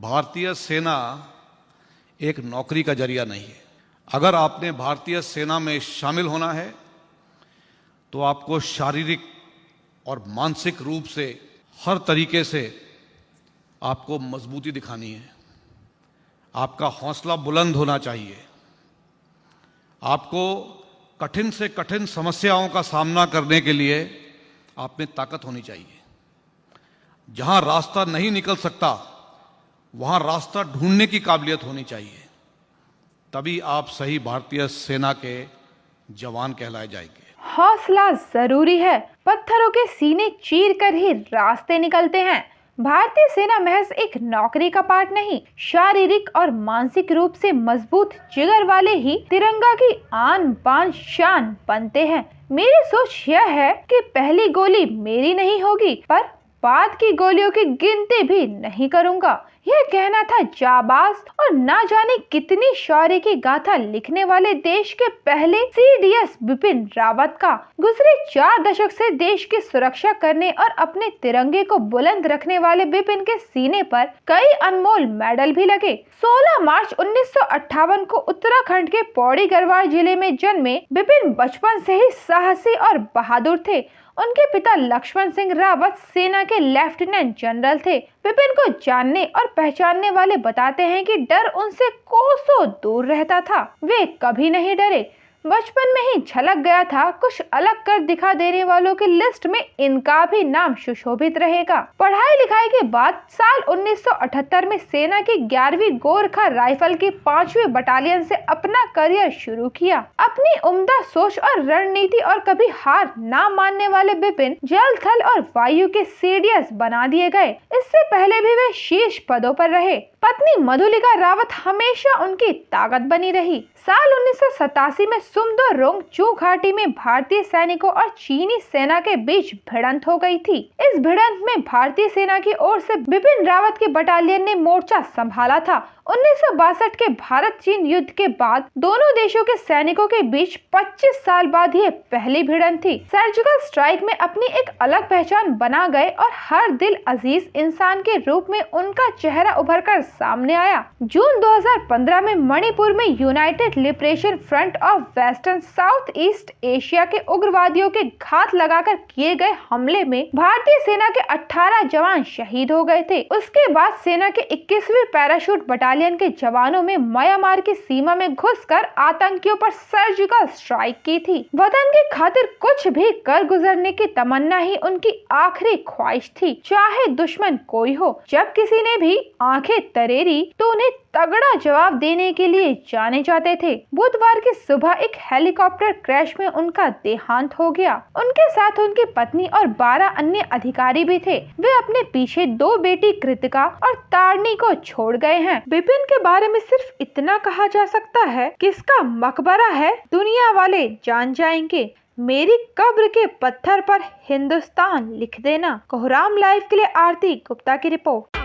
भारतीय सेना एक नौकरी का जरिया नहीं है। अगर आपने भारतीय सेना में शामिल होना है तो आपको शारीरिक और मानसिक रूप से हर तरीके से आपको मजबूती दिखानी है। आपका हौसला बुलंद होना चाहिए। आपको कठिन से कठिन समस्याओं का सामना करने के लिए आप में ताकत होनी चाहिए। जहां रास्ता नहीं निकल सकता वहां रास्ता ढूंढने की काबिलियत होनी चाहिए। तभी आप सही भारतीय सेना के जवान कहलाए जाएंगे। हौसला जरूरी है, पत्थरों के सीने चीर कर ही रास्ते निकलते हैं। भारतीय सेना महज एक नौकरी का पार्ट नहीं, शारीरिक और मानसिक रूप से मजबूत जिगर वाले ही तिरंगा की आन बान शान बनते हैं। मेरी सोच यह है कि पहली गोली मेरी नहीं होगी, पर बाद की गोलियों की गिनती भी नहीं करूंगा। यह कहना था जाबाज और ना जाने कितनी शौर्य की गाथा लिखने वाले देश के पहले CDS बिपिन रावत का। गुजरे 4 दशक से देश की सुरक्षा करने और अपने तिरंगे को बुलंद रखने वाले बिपिन के सीने पर कई अनमोल मेडल भी लगे। 16 मार्च 1958 को उत्तराखंड के पौड़ी गढ़वाल जिले में जन्मे बिपिन बचपन से ही साहसी और बहादुर थे। उनके पिता लक्ष्मण सिंह रावत सेना के लेफ्टिनेंट जनरल थे। बिपिन को जानने और पहचानने वाले बताते हैं कि डर उनसे कोसों दूर रहता था। वे कभी नहीं डरे। बचपन में ही झलक गया था, कुछ अलग कर दिखा देने वालों की लिस्ट में इनका भी नाम सुशोभित रहेगा। पढ़ाई लिखाई के बाद साल 1978 में सेना की 11वीं गोरखा राइफल की 5वीं बटालियन से अपना करियर शुरू किया। अपनी उम्दा सोच और रणनीति और कभी हार ना मानने वाले बिपिन जल, थल और वायु के CDS बना दिए गए। इससे पहले भी वे शीर्ष पदों पर रहे। पत्नी मधुलिका रावत हमेशा उनकी ताकत बनी रही। साल 1987 में सुमदो-रोंगचू घाटी में भारतीय सैनिकों और चीनी सेना के बीच भिड़ंत हो गई थी। इस भिड़ंत में भारतीय सेना की ओर से बिपिन रावत की बटालियन ने मोर्चा संभाला था। 1962 के भारत चीन युद्ध के बाद दोनों देशों के सैनिकों के बीच 25 साल बाद ये पहली भिड़ंत थी। सर्जिकल स्ट्राइक में अपनी एक अलग पहचान बना गए और हर दिल अजीज इंसान के रूप में उनका चेहरा उभर कर सामने आया। जून 2015 में मणिपुर में United liberation front of western south east Asia के उग्रवादियों के घात लगाकर किए गए हमले में भारतीय सेना के 18 जवान शहीद हो गए थे। उसके बाद सेना के 21वीं पैराशूट बटालियन के जवानों में म्यांमार की सीमा में घुसकर आतंकियों पर सर्जिकल स्ट्राइक की थी। वतन की खातिर कुछ भी कर गुजरने की तमन्ना ही उनकी आखिरी ख्वाहिश थी, चाहे दुश्मन कोई हो। जब किसी ने भी आंखें तरेरी तो उन्हें तगड़ा जवाब देने के लिए जाने जाते थे। बुधवार की सुबह एक हेलीकॉप्टर क्रैश में उनका देहांत हो गया। उनके साथ उनकी पत्नी और 12 अन्य अधिकारी भी थे। वे अपने पीछे 2 बेटी कृतिका और तारणी को छोड़ गए हैं। बिपिन के बारे में सिर्फ इतना कहा जा सकता है कि इसका मकबरा है, दुनिया वाले जान जाएंगे। मेरी कब्र के पत्थर पर हिंदुस्तान लिख देना। कोहराम लाइव के लिए आरती गुप्ता की रिपोर्ट।